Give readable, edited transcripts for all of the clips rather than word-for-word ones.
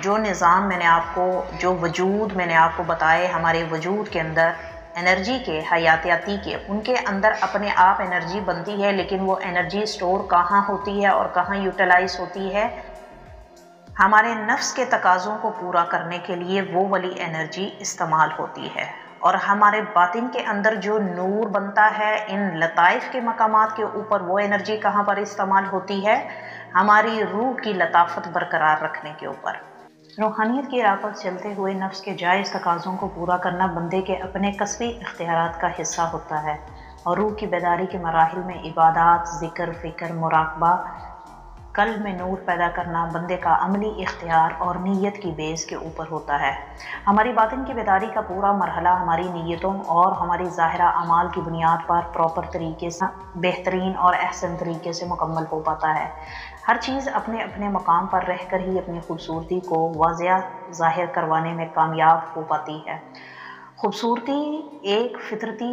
جو نظام میں نے آپ کو، جو وجود میں نے آپ کو بتائے ہمارے وجود کے اندر انرجی کے، حیاتیاتی کے، ان کے اندر اپنے آپ انرجی بنتی ہے، لیکن وہ انرجی سٹور کہاں ہوتی ہے اور کہاں یوٹیلائز ہوتی ہے؟ ہمارے نفس کے تقاضوں کو پورا کرنے کے لیے وہ والی انرجی استعمال ہوتی ہے، اور ہمارے باطن کے اندر جو نور بنتا ہے ان لطائف کے مقامات کے اوپر، وہ انرجی کہاں پر استعمال ہوتی ہے؟ ہماری روح کی لطافت برقرار رکھنے کے اوپر۔ روحانیت کی راہ پر چلتے ہوئے نفس کے جائز تقاضوں کو پورا کرنا بندے کے اپنے کسبی اختیارات کا حصہ ہوتا ہے، اور روح کی بیداری کے مراحل میں عبادات، ذکر، فکر، مراقبہ، قلب میں نور پیدا کرنا بندے کا عملی اختیار اور نیت کی بیس کے اوپر ہوتا ہے۔ ہماری باطن کی بیداری کا پورا مرحلہ ہماری نیتوں اور ہماری ظاہرہ اعمال کی بنیاد پر پراپر طریقے سے، بہترین اور احسن طریقے سے مکمل ہو پاتا ہے۔ ہر چیز اپنے اپنے مقام پر رہ کر ہی اپنی خوبصورتی کو واضح ظاہر کروانے میں کامیاب ہو پاتی ہے۔ خوبصورتی ایک فطرتی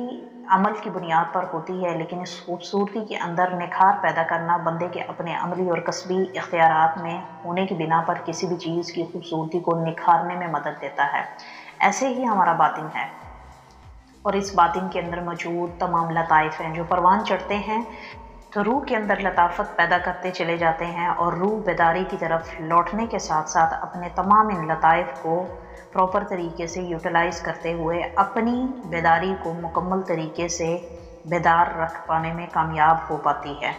عمل کی بنیاد پر ہوتی ہے، لیکن اس خوبصورتی کے اندر نکھار پیدا کرنا بندے کے اپنے عملی اور کسبی اختیارات میں ہونے کی بنا پر کسی بھی چیز کی خوبصورتی کو نکھارنے میں مدد دیتا ہے۔ ایسے ہی ہمارا باطن ہے، اور اس باطن کے اندر موجود تمام لطائف ہیں جو پروان چڑھتے ہیں تو روح کے اندر لطافت پیدا کرتے چلے جاتے ہیں، اور روح بیداری کی طرف لوٹنے کے ساتھ ساتھ اپنے تمام ان لطائف کو پراپر طریقے سے یوٹیلائز کرتے ہوئے اپنی بیداری کو مکمل طریقے سے بیدار رکھ پانے میں کامیاب ہو پاتی ہے۔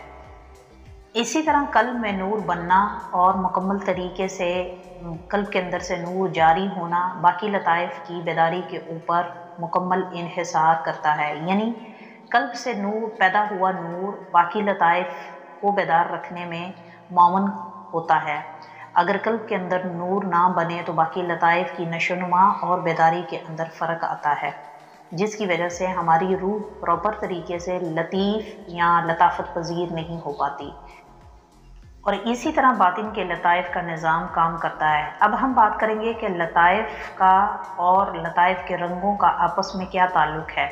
اسی طرح قلب میں نور بننا اور مکمل طریقے سے قلب کے اندر سے نور جاری ہونا باقی لطائف کی بیداری کے اوپر مکمل انحصار کرتا ہے، یعنی قلب سے نور پیدا ہوا نور باقی لطائف کو بیدار رکھنے میں معاون ہوتا ہے۔ اگر قلب کے اندر نور نہ بنے تو باقی لطائف کی نشو و نما اور بیداری کے اندر فرق آتا ہے، جس کی وجہ سے ہماری روح پراپر طریقے سے لطیف یا لطافت پذیر نہیں ہو پاتی، اور اسی طرح باطن کے لطائف کا نظام کام کرتا ہے۔ اب ہم بات کریں گے کہ لطائف کا اور لطائف کے رنگوں کا آپس میں کیا تعلق ہے۔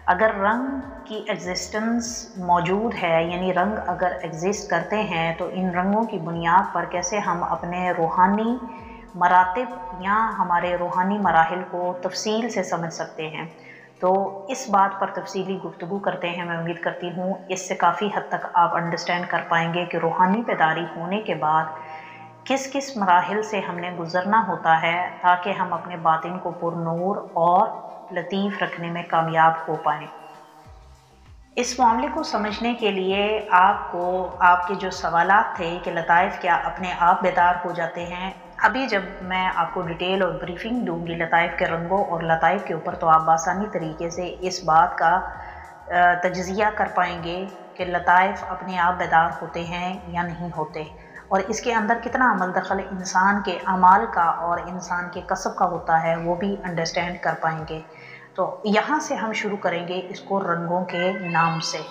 اگر رنگ کی ایگزسٹنس موجود ہے، یعنی رنگ اگر ایگزسٹ کرتے ہیں، تو ان رنگوں کی بنیاد پر کیسے ہم اپنے روحانی مراتب یا ہمارے روحانی مراحل کو تفصیل سے سمجھ سکتے ہیں، تو اس بات پر تفصیلی گفتگو کرتے ہیں۔ میں امید کرتی ہوں اس سے کافی حد تک آپ انڈرسٹینڈ کر پائیں گے کہ روحانی بیداری ہونے کے بعد کس کس مراحل سے ہم نے گزرنا ہوتا ہے تاکہ ہم اپنے باطن کو پر نور اور لطیف رکھنے میں کامیاب ہو پائیں۔ اس معاملے کو سمجھنے کے لیے آپ کے جو سوالات تھے کہ لطائف کیا اپنے آپ بیدار ہو جاتے ہیں، ابھی جب میں آپ کو ڈیٹیل اور بریفنگ دوں گی لطائف کے رنگوں اور لطائف کے اوپر، تو آپ بآسانی طریقے سے اس بات کا تجزیہ کر پائیں گے کہ لطائف اپنے آپ بیدار ہوتے ہیں یا نہیں ہوتے، اور اس کے اندر کتنا عمل دخل انسان کے اعمال کا اور انسان کے کسب کا ہوتا ہے وہ بھی انڈرسٹینڈ کر پائیں گے۔ تو یہاں سے ہم شروع کریں گے اس کو رنگوں کے نام سے۔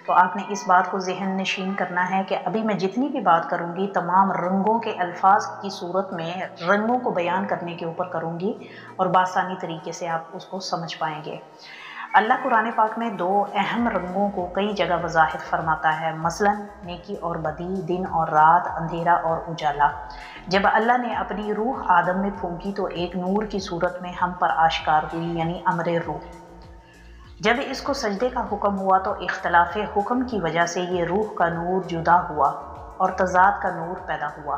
تو آپ نے اس بات کو ذہن نشین کرنا ہے کہ ابھی میں جتنی بھی بات کروں گی تمام رنگوں کے الفاظ کی صورت میں رنگوں کو بیان کرنے کے اوپر کروں گی، اور بآسانی طریقے سے آپ اس کو سمجھ پائیں گے۔ اللہ قرآن پاک میں دو اہم رنگوں کو کئی جگہ وضاحت فرماتا ہے، مثلا نیکی اور بدی، دن اور رات، اندھیرا اور اجالا۔ جب اللہ نے اپنی روح آدم میں پھونکی تو ایک نور کی صورت میں ہم پر آشکار ہوئی، یعنی امر روح۔ جب اس کو سجدے کا حکم ہوا تو اختلاف حکم کی وجہ سے یہ روح کا نور جدا ہوا اور تضاد کا نور پیدا ہوا،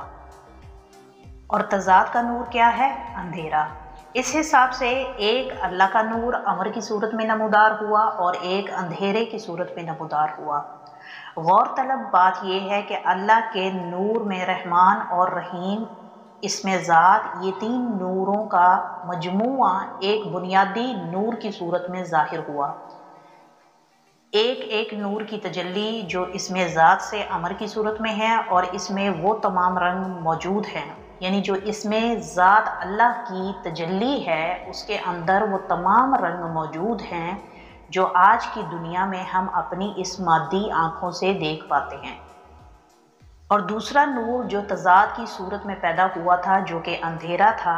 اور تضاد کا نور کیا ہے؟ اندھیرا۔ اس حساب سے ایک اللہ کا نور امر کی صورت میں نمودار ہوا اور ایک اندھیرے کی صورت میں نمودار ہوا۔ غور طلب بات یہ ہے کہ اللہ کے نور میں رحمان اور رحیم اسم ذات، یہ تین نوروں کا مجموعہ ایک بنیادی نور کی صورت میں ظاہر ہوا۔ ایک ایک نور کی تجلی جو اسم ذات سے امر کی صورت میں ہے، اور اس میں وہ تمام رنگ موجود ہیں، یعنی جو اسم ذات اللہ کی تجلی ہے اس کے اندر وہ تمام رنگ موجود ہیں جو آج کی دنیا میں ہم اپنی اس مادی آنکھوں سے دیکھ پاتے ہیں۔ اور دوسرا نور جو تضاد کی صورت میں پیدا ہوا تھا جو کہ اندھیرا تھا،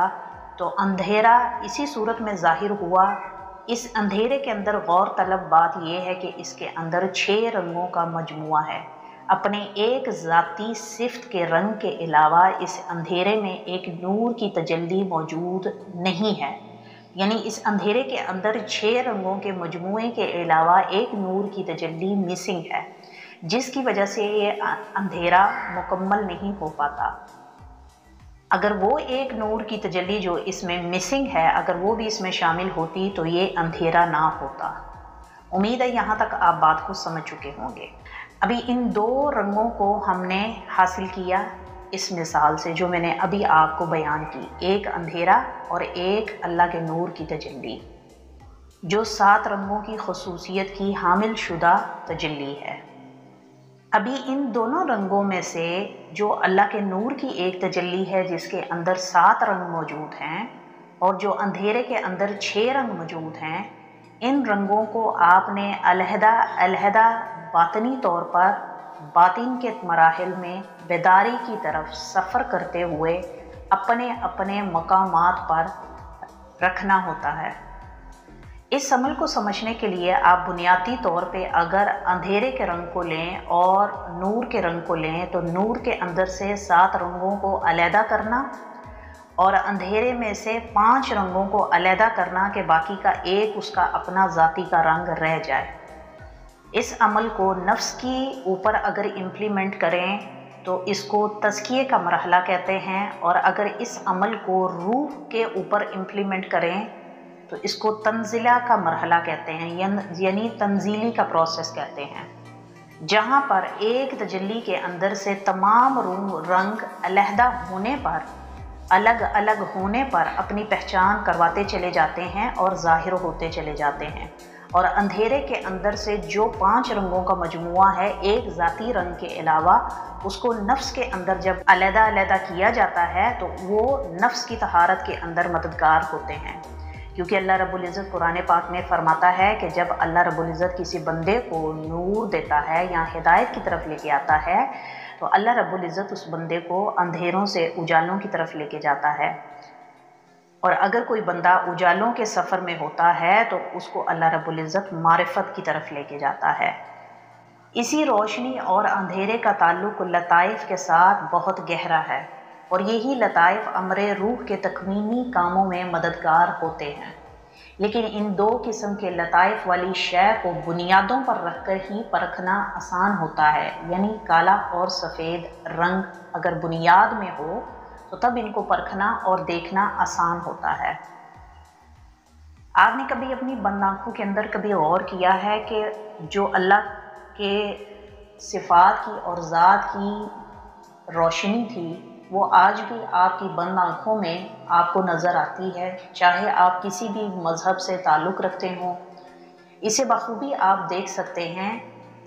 تو اندھیرا اسی صورت میں ظاہر ہوا۔ اس اندھیرے کے اندر غور طلب بات یہ ہے کہ اس کے اندر 6 رنگوں کا مجموعہ ہے۔ اپنے ایک ذاتی صفت کے رنگ کے علاوہ اس اندھیرے میں ایک نور کی تجلی موجود نہیں ہے، یعنی اس اندھیرے کے اندر 6 رنگوں کے مجموعے کے علاوہ ایک نور کی تجلی مسنگ ہے، جس کی وجہ سے یہ اندھیرا مکمل نہیں ہو پاتا۔ اگر وہ ایک نور کی تجلی جو اس میں مسنگ ہے، اگر وہ بھی اس میں شامل ہوتی تو یہ اندھیرا نہ ہوتا۔ امید ہے یہاں تک آپ بات کو سمجھ چکے ہوں گے۔ ابھی ان 2 رنگوں کو ہم نے حاصل کیا اس مثال سے جو میں نے ابھی آپ کو بیان کی، ایک اندھیرا اور ایک اللہ کے نور کی تجلی، جو 7 رنگوں کی خصوصیت کی حامل شدہ تجلی ہے۔ ابھی ان دونوں رنگوں میں سے جو اللہ کے نور کی ایک تجلی ہے جس کے اندر 7 رنگ موجود ہیں، اور جو اندھیرے کے اندر 6 رنگ موجود ہیں، ان رنگوں کو آپ نے علیحدہ علیحدہ باطنی طور پر باطن کے مراحل میں بیداری کی طرف سفر کرتے ہوئے اپنے اپنے مقامات پر رکھنا ہوتا ہے۔ اس عمل کو سمجھنے کے لیے آپ بنیادی طور پہ اگر اندھیرے کے رنگ کو لیں اور نور کے رنگ کو لیں تو نور کے اندر سے 7 رنگوں کو علیحدہ کرنا اور اندھیرے میں سے 5 رنگوں کو علیحدہ کرنا کہ باقی کا ایک اس کا اپنا ذاتی کا رنگ رہ جائے۔ اس عمل کو نفس کی اوپر اگر امپلیمنٹ کریں تو اس کو تزکیے کا مرحلہ کہتے ہیں، اور اگر اس عمل کو روح کے اوپر امپلیمنٹ کریں تو اس کو تنزلہ کا مرحلہ کہتے ہیں، یعنی تنزیلی کا پروسیس کہتے ہیں، جہاں پر ایک تجلی کے اندر سے تمام رنگ علیحدہ ہونے پر، الگ الگ ہونے پر اپنی پہچان کرواتے چلے جاتے ہیں اور ظاہر ہوتے چلے جاتے ہیں، اور اندھیرے کے اندر سے جو 5 رنگوں کا مجموعہ ہے ایک ذاتی رنگ کے علاوہ، اس کو نفس کے اندر جب علیحدہ علیحدہ کیا جاتا ہے تو وہ نفس کی طہارت کے اندر مددگار ہوتے ہیں، کیونکہ اللہ رب العزت قرآن پاک میں فرماتا ہے کہ جب اللہ رب العزت کسی بندے کو نور دیتا ہے یا ہدایت کی طرف لے کے آتا ہے تو اللہ رب العزت اس بندے کو اندھیروں سے اجالوں کی طرف لے کے جاتا ہے، اور اگر کوئی بندہ اجالوں کے سفر میں ہوتا ہے تو اس کو اللہ رب العزت معرفت کی طرف لے کے جاتا ہے۔ اسی روشنی اور اندھیرے کا تعلق لطائف کے ساتھ بہت گہرا ہے، اور یہی لطائف امر روح کے تکوینی کاموں میں مددگار ہوتے ہیں، لیکن ان 2 قسم کے لطائف والی شے کو بنیادوں پر رکھ کر ہی پرکھنا آسان ہوتا ہے، یعنی کالا اور سفید رنگ اگر بنیاد میں ہو تو تب ان کو پرکھنا اور دیکھنا آسان ہوتا ہے۔ آپ نے کبھی اپنی بند آنکھوں کے اندر کبھی غور کیا ہے کہ جو اللہ کے صفات کی اور ذات کی روشنی تھی وہ آج بھی آپ کی بند آنکھوں میں آپ کو نظر آتی ہے، چاہے آپ کسی بھی مذہب سے تعلق رکھتے ہوں؟ اسے بخوبی آپ دیکھ سکتے ہیں۔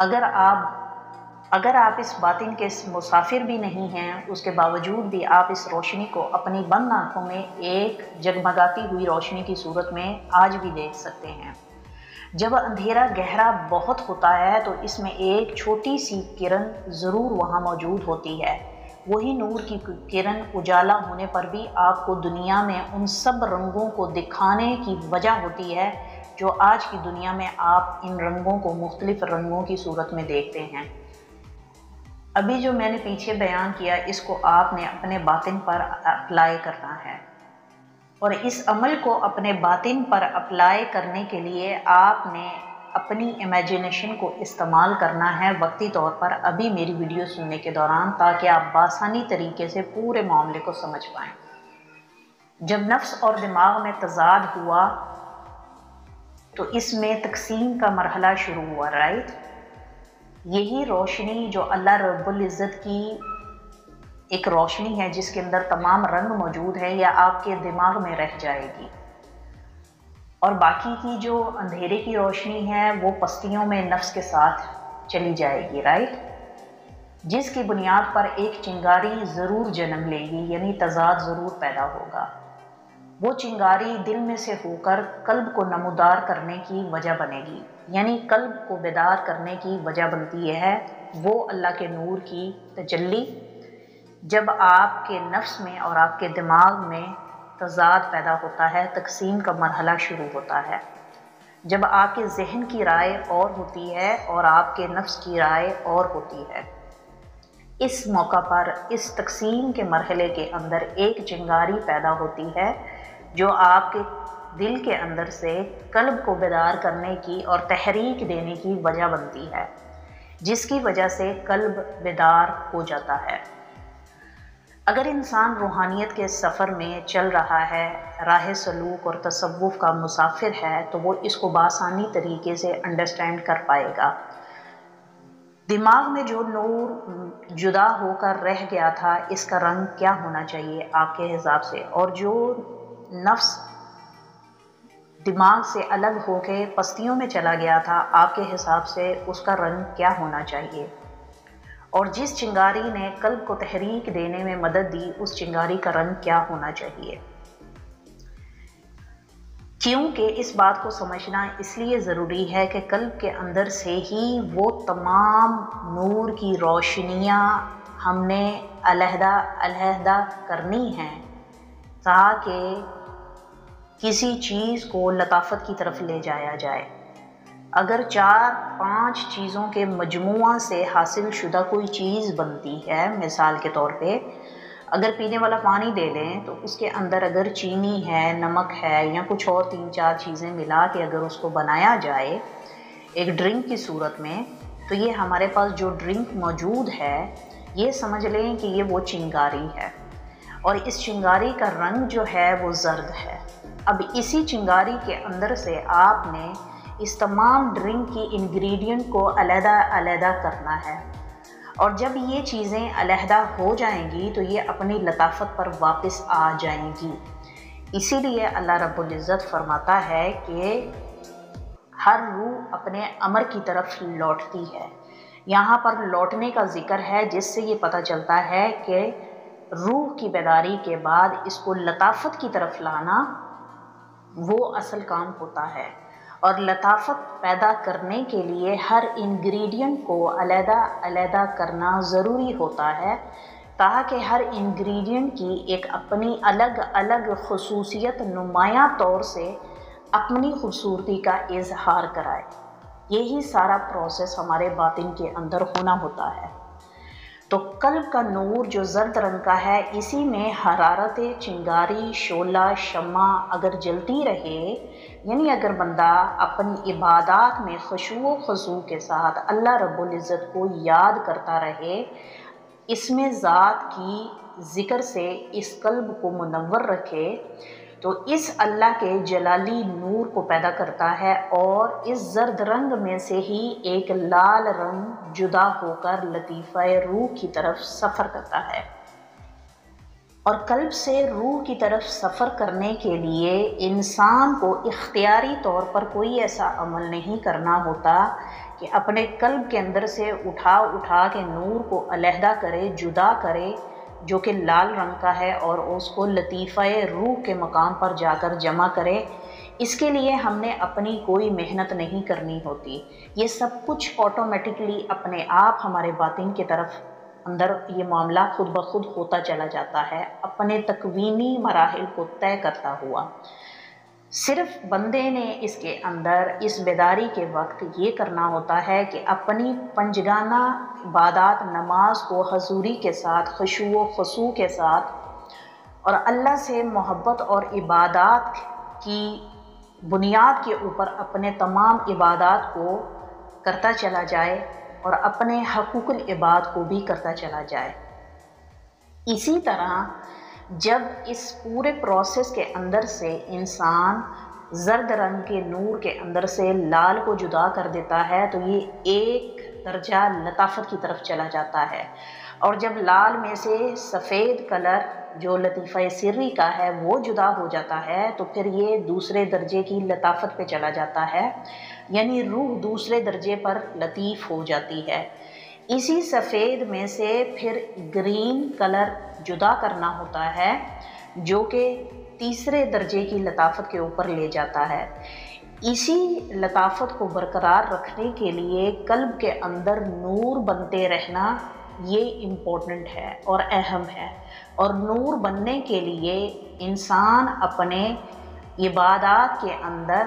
اگر آپ اس باطن کے مسافر بھی نہیں ہیں، اس کے باوجود بھی آپ اس روشنی کو اپنی بند آنکھوں میں ایک جگمگاتی ہوئی روشنی کی صورت میں آج بھی دیکھ سکتے ہیں۔ جب اندھیرا گہرا بہت ہوتا ہے تو اس میں ایک چھوٹی سی کرن ضرور وہاں موجود ہوتی ہے، وہی نور کی کرن اجالا ہونے پر بھی آپ کو دنیا میں ان سب رنگوں کو دکھانے کی وجہ ہوتی ہے جو آج کی دنیا میں آپ ان رنگوں کو مختلف رنگوں کی صورت میں دیکھتے ہیں۔ ابھی جو میں نے پیچھے بیان کیا اس کو آپ نے اپنے باطن پر اپلائی کرنا ہے، اور اس عمل کو اپنے باطن پر اپلائی کرنے کے لیے آپ نے اپنی امیجنیشن کو استعمال کرنا ہے وقتی طور پر ابھی میری ویڈیو سننے کے دوران، تاکہ آپ بآسانی طریقے سے پورے معاملے کو سمجھ پائیں۔ جب نفس اور دماغ میں تضاد ہوا تو اس میں تقسیم کا مرحلہ شروع ہوا، رائٹ؟ یہی روشنی جو اللہ رب العزت کی ایک روشنی ہے جس کے اندر تمام رنگ موجود ہے، یا آپ کے دماغ میں رہ جائے گی، اور باقی کی جو اندھیرے کی روشنی ہے وہ پستیوں میں نفس کے ساتھ چلی جائے گی، رائٹ؟ جس کی بنیاد پر ایک چنگاری ضرور جنم لے گی، یعنی تضاد ضرور پیدا ہوگا۔ وہ چنگاری دل میں سے ہو کر قلب کو نمودار کرنے کی وجہ بنے گی، یعنی قلب کو بیدار کرنے کی وجہ بنتی ہے وہ اللہ کے نور کی تجلی۔ جب آپ کے نفس میں اور آپ کے دماغ میں تضاد پیدا ہوتا ہے، تقسیم کا مرحلہ شروع ہوتا ہے۔ جب آپ کے ذہن کی رائے اور ہوتی ہے اور آپ کے نفس کی رائے اور ہوتی ہے، اس موقع پر اس تقسیم کے مرحلے کے اندر ایک چنگاری پیدا ہوتی ہے جو آپ کے دل کے اندر سے قلب کو بیدار کرنے کی اور تحریک دینے کی وجہ بنتی ہے، جس کی وجہ سے قلب بیدار ہو جاتا ہے۔ اگر انسان روحانیت کے سفر میں چل رہا ہے، راہ سلوک اور تصوف کا مسافر ہے، تو وہ اس کو بآسانی طریقے سے انڈرسٹینڈ کر پائے گا۔ دماغ میں جو نور جدا ہو کر رہ گیا تھا، اس کا رنگ کیا ہونا چاہیے آپ کے حساب سے، اور جو نفس دماغ سے الگ ہو کے پستیوں میں چلا گیا تھا، آپ کے حساب سے اس کا رنگ کیا ہونا چاہیے، اور جس چنگاری نے قلب کو تحریک دینے میں مدد دی، اس چنگاری کا رنگ کیا ہونا چاہیے۔ کیونکہ اس بات کو سمجھنا اس لیے ضروری ہے کہ قلب کے اندر سے ہی وہ تمام نور کی روشنیاں ہم نے علیحدہ علیحدہ کرنی ہیں تاکہ کسی چیز کو لطافت کی طرف لے جایا جائے۔ اگر 4-5 چیزوں کے مجموعہ سے حاصل شدہ کوئی چیز بنتی ہے، مثال کے طور پہ اگر پینے والا پانی لے لیں تو اس کے اندر اگر چینی ہے، نمک ہے یا کچھ اور 3-4 چیزیں ملا کے اگر اس کو بنایا جائے ایک ڈرنک کی صورت میں، تو یہ ہمارے پاس جو ڈرنک موجود ہے، یہ سمجھ لیں کہ یہ وہ چنگاری ہے، اور اس چنگاری کا رنگ جو ہے وہ زرد ہے۔ اب اسی چنگاری کے اندر سے آپ نے اس تمام ڈرنک کی انگریڈینٹ کو علیحدہ علیحدہ کرنا ہے، اور جب یہ چیزیں علیحدہ ہو جائیں گی تو یہ اپنی لطافت پر واپس آ جائیں گی۔ اسی لیے اللہ رب العزت فرماتا ہے کہ ہر روح اپنے امر کی طرف لوٹتی ہے۔ یہاں پر لوٹنے کا ذکر ہے، جس سے یہ پتہ چلتا ہے کہ روح کی بیداری کے بعد اس کو لطافت کی طرف لانا وہ اصل کام ہوتا ہے، اور لطافت پیدا کرنے کے لیے ہر انگریڈینٹ کو علیحدہ علیحدہ کرنا ضروری ہوتا ہے، تاکہ ہر انگریڈینٹ کی ایک اپنی الگ الگ خصوصیت نمایاں طور سے اپنی خوبصورتی کا اظہار کرائے۔ یہی سارا پروسیس ہمارے باطن کے اندر ہونا ہوتا ہے۔ تو قلب کا نور جو زرد رنگ کا ہے، اسی میں حرارت چنگاری شعلہ شمع اگر جلتی رہے، یعنی اگر بندہ اپنی عبادات میں خشوع و خضوع کے ساتھ اللہ رب العزت کو یاد کرتا رہے، اس میں ذات کی ذکر سے اس قلب کو منور رکھے، تو اس اللہ کے جلالی نور کو پیدا کرتا ہے، اور اس زرد رنگ میں سے ہی ایک لال رنگ جدا ہو کر لطیفہ روح کی طرف سفر کرتا ہے۔ اور قلب سے روح کی طرف سفر کرنے کے لیے انسان کو اختیاری طور پر کوئی ایسا عمل نہیں کرنا ہوتا کہ اپنے قلب کے اندر سے اٹھا کے نور کو علیحدہ کرے، جدا کرے، جو کہ لال رنگ کا ہے، اور اس کو لطیفہ روح کے مقام پر جا کر جمع کرے۔ اس کے لیے ہم نے اپنی کوئی محنت نہیں کرنی ہوتی، یہ سب کچھ آٹومیٹکلی اپنے آپ ہمارے باطن کی طرف اندر یہ معاملہ خود بخود ہوتا چلا جاتا ہے، اپنے تکوینی مراحل کو طے کرتا ہوا۔ صرف بندے نے اس کے اندر اس بیداری کے وقت یہ کرنا ہوتا ہے کہ اپنی پنجگانہ عبادات نماز کو حضوری کے ساتھ، خشوع و خضوع کے ساتھ، اور اللہ سے محبت اور عبادات کی بنیاد کے اوپر اپنے تمام عبادات کو کرتا چلا جائے، اور اپنے حقوق العباد کو بھی کرتا چلا جائے۔ اسی طرح جب اس پورے پروسیس کے اندر سے انسان زرد رنگ کے نور کے اندر سے لال کو جدا کر دیتا ہے، تو یہ ایک درجہ لطافت کی طرف چلا جاتا ہے، اور جب لال میں سے سفید کلر جو لطیفہ سری کا ہے وہ جدا ہو جاتا ہے، تو پھر یہ دوسرے درجے کی لطافت پہ چلا جاتا ہے، یعنی روح دوسرے درجے پر لطیف ہو جاتی ہے۔ اسی سفید میں سے پھر گرین کلر جدا کرنا ہوتا ہے، جو کہ تیسرے درجے کی لطافت کے اوپر لے جاتا ہے۔ اسی لطافت کو برقرار رکھنے کے لیے قلب کے اندر نور بنتے رہنا یہ امپورٹنٹ ہے اور اہم ہے، اور نور بننے کے لیے انسان اپنے عبادات کے اندر